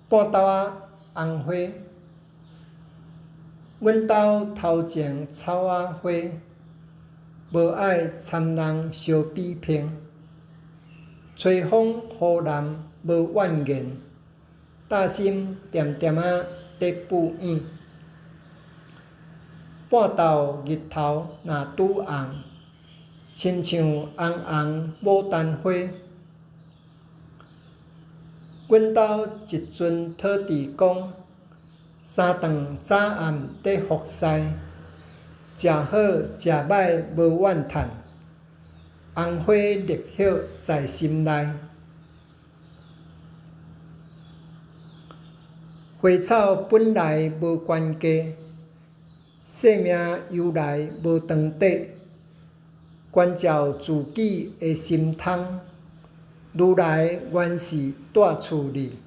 半斗仔红花，阮兜头前草仔花，无爱参人相比拼。吹风雨淋无怨言，大心恬恬仔伫补影。半斗日头若拄红，亲像红红牡丹花。阮兜一船讨地公，三顿早暗伫服侍，食好食歹无怨叹，红花绿叶在心内。花草本来无关家，生命由来无长短，关照自己的心窗。如来原是住厝里。